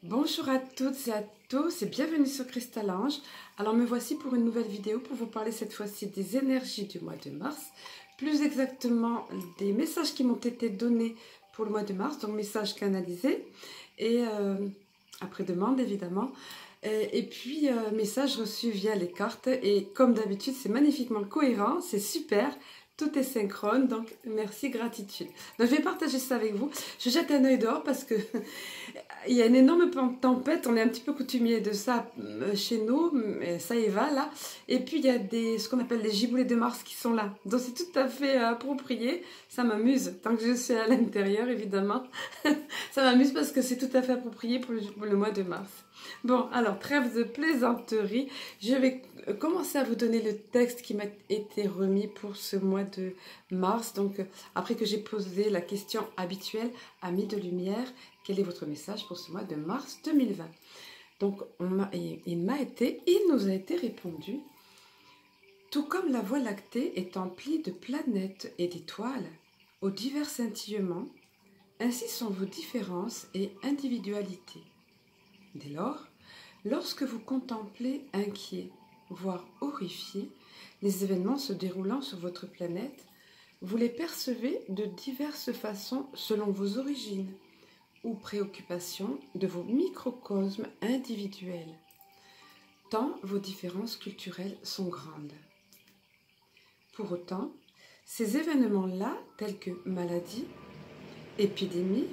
Bonjour à toutes et à tous et bienvenue sur Cristal Ange. Alors me voici pour une nouvelle vidéo pour vous parler cette fois-ci des énergies du mois de mars. Plus exactement des messages qui m'ont été donnés pour le mois de mars, donc messages canalisés et après demande évidemment. Et puis messages reçus via les cartes et comme d'habitude c'est magnifiquement cohérent, c'est super. Tout est synchrone, donc merci, gratitude. Donc je vais partager ça avec vous. Je jette un œil dehors parce que il y a une énorme tempête. On est un petit peu coutumier de ça chez nous, mais ça y va là. Et puis il y a ce qu'on appelle les giboulées de Mars qui sont là. Donc c'est tout à fait approprié. Ça m'amuse, tant que je suis à l'intérieur évidemment. Ça m'amuse parce que c'est tout à fait approprié pour le mois de mars. Bon, alors, trêve de plaisanterie. Je vais commencer à vous donner le texte qui m'a été remis pour ce mois de mars. Donc, après que j'ai posé la question habituelle, amis de lumière, quel est votre message pour ce mois de mars 2020? Donc, il nous a été répondu. Tout comme la Voie lactée est emplie de planètes et d'étoiles, aux divers scintillements, ainsi sont vos différences et individualités. Dès lors, lorsque vous contemplez inquiet, voire horrifié, les événements se déroulant sur votre planète, vous les percevez de diverses façons selon vos origines ou préoccupations de vos microcosmes individuels, tant vos différences culturelles sont grandes. Pour autant, ces événements-là, tels que maladies, épidémies,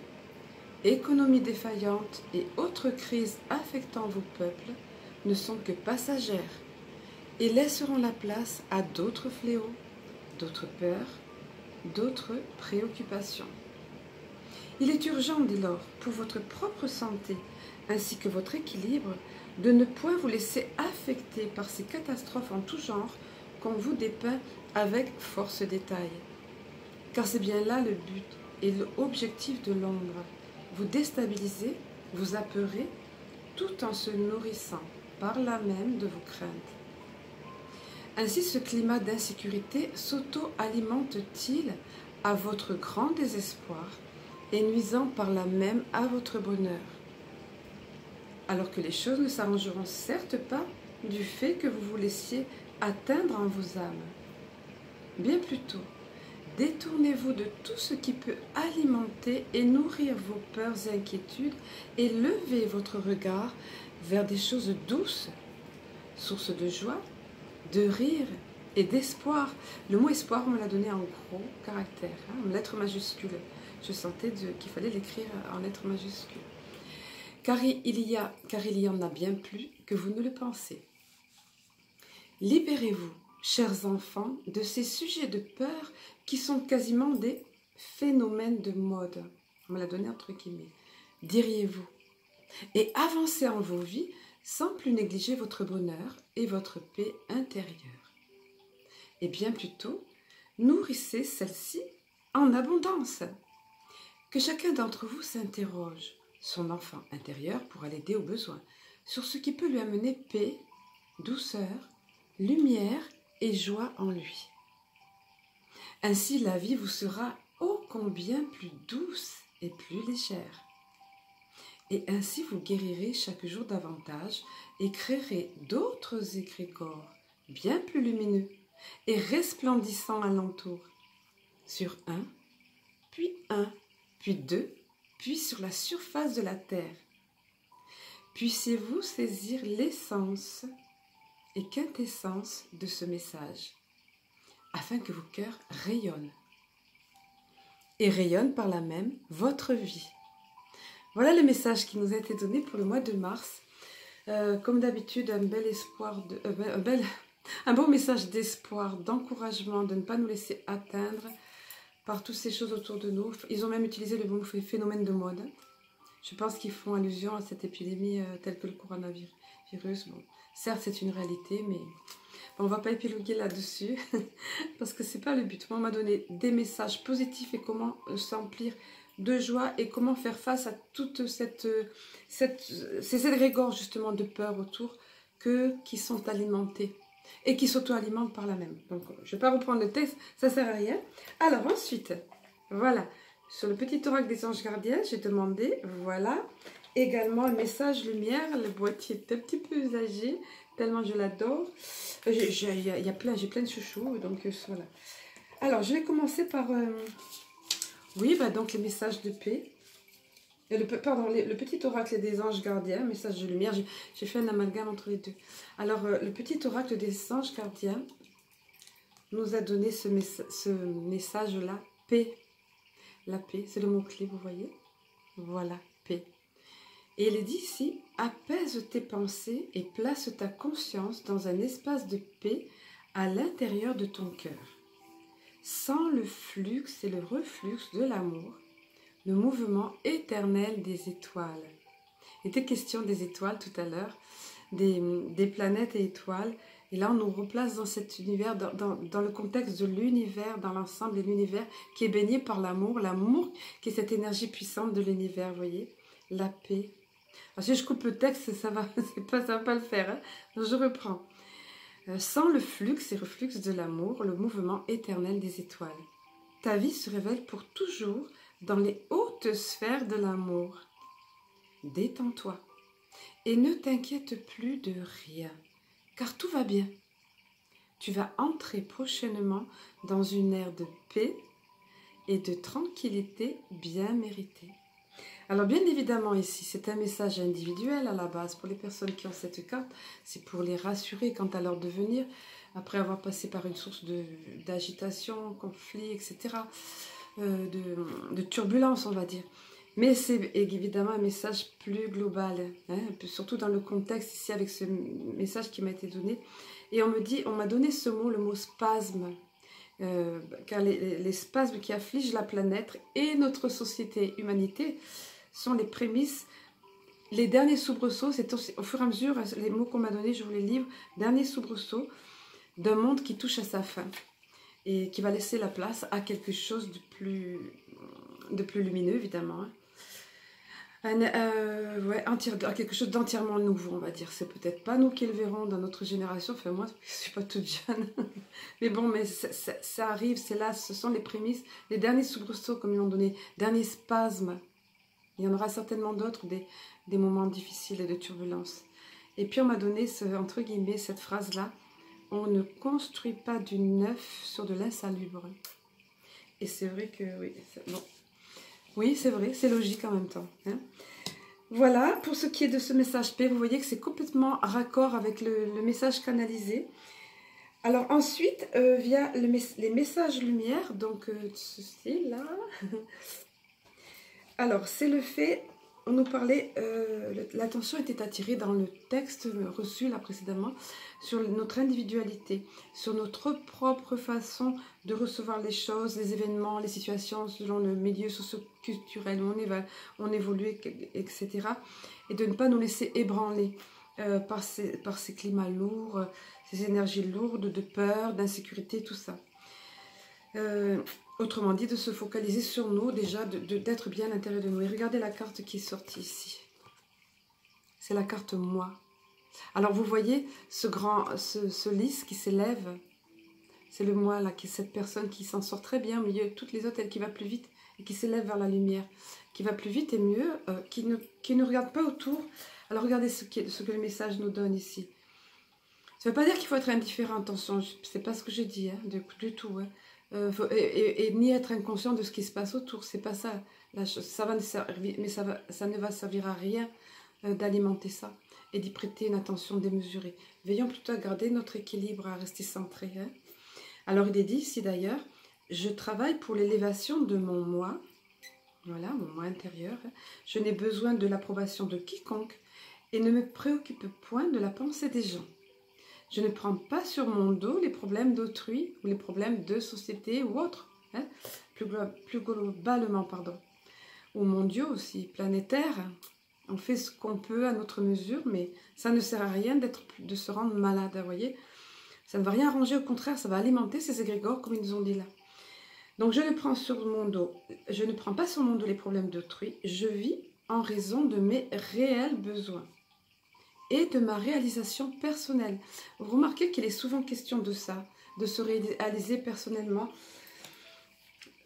économie défaillante et autres crises affectant vos peuples ne sont que passagères et laisseront la place à d'autres fléaux, d'autres peurs, d'autres préoccupations. Il est urgent dès lors, pour votre propre santé ainsi que votre équilibre, de ne point vous laisser affecter par ces catastrophes en tout genre qu'on vous dépeint avec force détail. Car c'est bien là le but et l'objectif de l'ombre. Vous déstabiliser, vous apeurer, tout en se nourrissant par là même de vos craintes. Ainsi ce climat d'insécurité s'auto-alimente-t-il à votre grand désespoir et nuisant par là même à votre bonheur. Alors que les choses ne s'arrangeront certes pas du fait que vous vous laissiez atteindre en vos âmes. Bien plutôt, détournez-vous de tout ce qui peut alimenter et nourrir vos peurs et inquiétudes et levez votre regard vers des choses douces, sources de joie, de rire et d'espoir. Le mot espoir, on me l'a donné en gros caractère, en lettres majuscules. Je sentais qu'il fallait l'écrire en lettres majuscules. Car il y en a bien plus que vous ne le pensez. Libérez-vous, chers enfants, de ces sujets de peur qui sont quasiment des phénomènes de mode. On me l'a donné entre guillemets. Diriez-vous. Et avancez en vos vies sans plus négliger votre bonheur et votre paix intérieure. Et bien plutôt, nourrissez celle-ci en abondance. Que chacun d'entre vous s'interroge, son enfant intérieur pourra l'aider au besoin, sur ce qui peut lui amener paix, douceur, lumière et joie en lui. Ainsi la vie vous sera ô combien plus douce et plus légère. Et ainsi vous guérirez chaque jour davantage et créerez d'autres égrégores bien plus lumineux et resplendissants alentour, sur un, puis deux, puis sur la surface de la terre. Puissiez-vous saisir l'essence et quintessence de ce message, afin que vos cœurs rayonnent, et rayonnent par là même votre vie. Voilà le message qui nous a été donné pour le mois de mars. Comme d'habitude, un bel espoir, un beau message d'espoir, d'encouragement, de ne pas nous laisser atteindre par toutes ces choses autour de nous. Ils ont même utilisé le mot phénomène de mode. Je pense qu'ils font allusion à cette épidémie telle que le coronavirus. Bon, certes, c'est une réalité, mais bon, on ne va pas épiloguer là-dessus parce que ce n'est pas le but. Moi, on m'a donné des messages positifs et comment s'emplir de joie et comment faire face à toute ces égrégores justement de peur autour qui sont alimentés et qui s'auto-alimentent par là même. Donc, je ne vais pas reprendre le texte, ça ne sert à rien. Alors ensuite, voilà, sur le petit oracle des anges gardiens, j'ai demandé, voilà, Également, un message lumière. Le boîtier est un petit peu usagé, tellement je l'adore. J'ai plein de chouchous, donc voilà. Alors, je vais commencer par... oui, bah, donc les messages de paix. Pardon, le petit oracle des anges gardiens, message de lumière. J'ai fait un amalgame entre les deux. Alors, le petit oracle des anges gardiens nous a donné ce message-là, paix. La paix, c'est le mot-clé, vous voyez? Voilà, paix. Et il est dit ici, apaise tes pensées et place ta conscience dans un espace de paix à l'intérieur de ton cœur. Sans le flux et le reflux de l'amour, le mouvement éternel des étoiles. Il était question des étoiles tout à l'heure, des planètes et étoiles. Et là, on nous replace dans cet univers, dans le contexte de l'univers, dans l'ensemble de l'univers qui est baigné par l'amour. L'amour qui est cette énergie puissante de l'univers, vous voyez. La paix. Alors, si je coupe le texte, ça va pas le faire. Hein. Donc, je reprends. Sans le flux et reflux de l'amour, le mouvement éternel des étoiles. Ta vie se révèle pour toujours dans les hautes sphères de l'amour. Détends-toi et ne t'inquiète plus de rien, car tout va bien. Tu vas entrer prochainement dans une ère de paix et de tranquillité bien méritée. Alors bien évidemment ici, c'est un message individuel à la base pour les personnes qui ont cette carte. C'est pour les rassurer quant à leur devenir, après avoir passé par une source d'agitation, conflit, etc., de turbulence, on va dire. Mais c'est évidemment un message plus global, hein, surtout dans le contexte ici avec ce message qui m'a été donné. Et on m'a donné ce mot, le mot spasme, car les spasmes qui affligent la planète et notre société, humanité, sont les prémices, les derniers soubresauts, c'est au fur et à mesure, les mots qu'on m'a donnés, je vous les livre, derniers soubresauts d'un monde qui touche à sa fin et qui va laisser la place à quelque chose de plus lumineux, évidemment. Hein. À quelque chose d'entièrement nouveau, on va dire. C'est peut-être pas nous qui le verrons dans notre génération, enfin moi, je suis pas toute jeune. Mais bon, mais ça arrive, c'est là, ce sont les prémices, les derniers soubresauts, comme ils l'ont donné, derniers spasmes. Il y en aura certainement d'autres, des moments difficiles et de turbulences. Et puis on m'a donné, entre guillemets, cette phrase-là, on ne construit pas du neuf sur de l'insalubre. Et c'est vrai que, oui, bon. Oui, c'est vrai, c'est logique en même temps. Hein. Voilà, pour ce qui est de ce message paix, vous voyez que c'est complètement raccord avec le message canalisé. Alors ensuite, via les messages lumière, donc ceci là. Alors, c'est le fait, on nous parlait, l'attention était attirée dans le texte reçu là précédemment sur notre individualité, sur notre propre façon de recevoir les choses, les événements, les situations selon le milieu socio-culturel où on évolue, etc. Et de ne pas nous laisser ébranler par ces climats lourds, ces énergies lourdes de peur, d'insécurité, tout ça. Autrement dit, de se focaliser sur nous, déjà, d'être bien à l'intérieur de nous. Et regardez la carte qui est sortie ici. C'est la carte moi. Alors vous voyez ce lys qui s'élève. C'est le moi, là, qui est cette personne qui s'en sort très bien au milieu de toutes les autres, elle qui va plus vite et qui s'élève vers la lumière. Qui va plus vite et mieux, qui ne regarde pas autour. Alors regardez ce que le message nous donne ici. Ça ne veut pas dire qu'il faut être indifférent, attention, c'est pas ce que j'ai dit, hein, du tout. Hein. Et ni être inconscient de ce qui se passe autour, c'est pas ça. Ça va servir, mais ça ne va servir à rien d'alimenter ça et d'y prêter une attention démesurée. Veillons plutôt à garder notre équilibre, à rester centré. Hein. Alors il est dit ici d'ailleurs, je travaille pour l'élévation de mon moi, voilà, mon moi intérieur. Hein. Je n'ai besoin de l'approbation de quiconque et ne me préoccupe point de la pensée des gens. Je ne prends pas sur mon dos les problèmes d'autrui ou les problèmes de société ou autres, hein, plus globalement, pardon. Ou mondiaux aussi, planétaires. On fait ce qu'on peut à notre mesure, mais ça ne sert à rien de se rendre malade, vous voyez. Ça ne va rien arranger, au contraire, ça va alimenter ces égrégores, comme ils nous ont dit là. Donc je ne prends pas sur mon dos les problèmes d'autrui, je vis en raison de mes réels besoins et de ma réalisation personnelle. Vous remarquez qu'il est souvent question de ça, de se réaliser personnellement.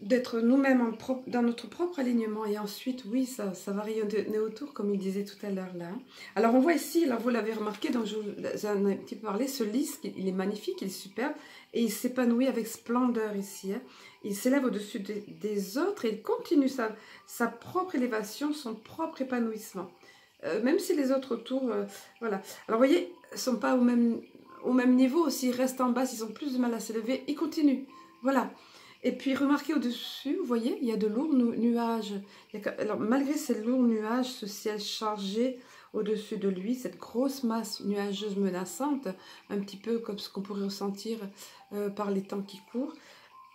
d'être nous-mêmes dans notre propre alignement. Et ensuite, oui, ça va rayonner autour, comme il disait tout à l'heure là. Alors, on voit ici, là, vous l'avez remarqué, donc je vous en ai un petit peu parlé, ce lys, il est magnifique, il est superbe, et il s'épanouit avec splendeur ici. Hein. Il s'élève au-dessus des autres et il continue sa propre élévation, son propre épanouissement. Même si les autres autour, voilà. Alors, vous voyez, ils ne sont pas au même niveau, s'ils restent en bas, s'ils ont plus de mal à s'élever, ils continuent. Voilà. Et puis, remarquez au-dessus, vous voyez, il y a de lourds nuages. Alors, malgré ces lourds nuages, ce ciel chargé au-dessus de lui, cette grosse masse nuageuse menaçante, un petit peu comme ce qu'on pourrait ressentir par les temps qui courent,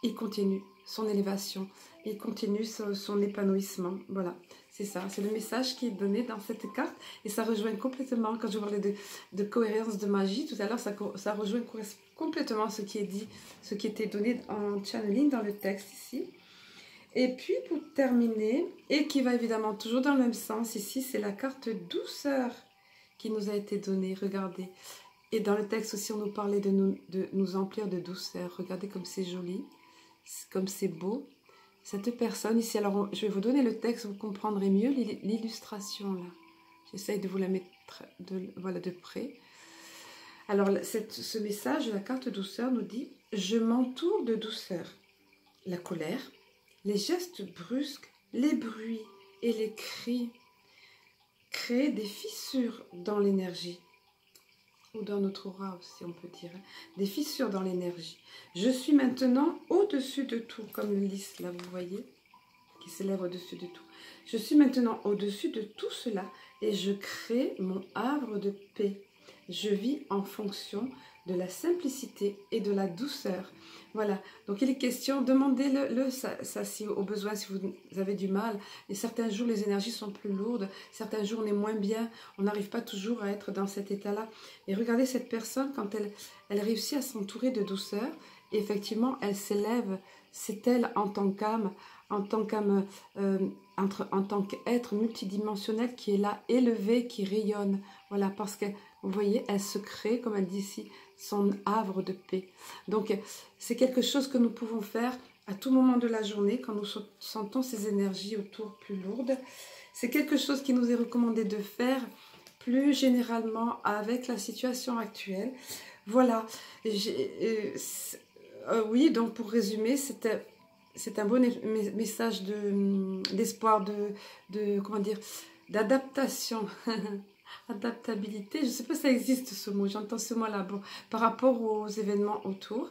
il continue son élévation, il continue son épanouissement. Voilà, c'est ça, c'est le message qui est donné dans cette carte. Et ça rejoint complètement, quand je parlais de cohérence, de magie, tout à l'heure, ça rejoint complètement ce qui est dit, ce qui était donné en channeling dans le texte ici. Et puis pour terminer, et qui va évidemment toujours dans le même sens, ici c'est la carte douceur qui nous a été donnée, regardez. Et dans le texte aussi on nous parlait de nous emplir de douceur, regardez comme c'est joli, comme c'est beau. Cette personne ici, alors je vais vous donner le texte, vous comprendrez mieux l'illustration là. J'essaye de vous la mettre voilà, de près. Alors, ce message, la carte douceur nous dit « Je m'entoure de douceur. La colère, les gestes brusques, les bruits et les cris créent des fissures dans l'énergie. » Ou dans notre aura aussi, on peut dire. Des fissures dans l'énergie. Je suis maintenant au-dessus de tout, comme le lys, là, vous voyez, qui s'élève au-dessus de tout. Je suis maintenant au-dessus de tout cela et je crée mon havre de paix. Je vis en fonction de la simplicité et de la douceur. Voilà, donc il est question, demandez-le ça si au besoin, si vous avez du mal. Et certains jours, les énergies sont plus lourdes, certains jours, on est moins bien, on n'arrive pas toujours à être dans cet état-là. Et regardez cette personne, quand elle réussit à s'entourer de douceur, et effectivement, elle s'élève, c'est elle en tant qu'âme, en tant qu'être multidimensionnel qui est là, élevé, qui rayonne. Voilà, parce que, vous voyez, elle se crée, comme elle dit ici, son havre de paix. Donc, c'est quelque chose que nous pouvons faire à tout moment de la journée, quand nous sentons ces énergies autour plus lourdes. C'est quelque chose qui nous est recommandé de faire plus généralement avec la situation actuelle. Voilà. Oui, donc pour résumer, c'est un bon message d'espoir, comment dire, d'adaptation. Adaptabilité, je ne sais pas si ça existe ce mot, j'entends ce mot-là, bon, par rapport aux événements autour.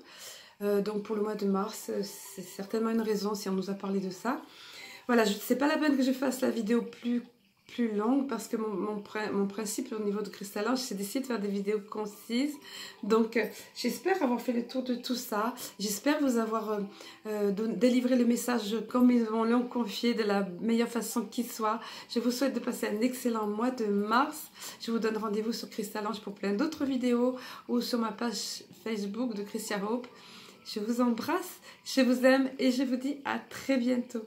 Donc pour le mois de mars, c'est certainement une raison si on nous a parlé de ça. Voilà, c'est pas la peine que je fasse la vidéo plus longue parce que mon principe au niveau de Cristal Ange, c'est d'essayer de faire des vidéos concises. Donc j'espère avoir fait le tour de tout ça. J'espère vous avoir délivré le message comme ils l'ont confié de la meilleure façon qui soit. Je vous souhaite de passer un excellent mois de mars. Je vous donne rendez-vous sur Cristal Ange pour plein d'autres vidéos ou sur ma page Facebook de Christia Hope. Je vous embrasse, je vous aime et je vous dis à très bientôt.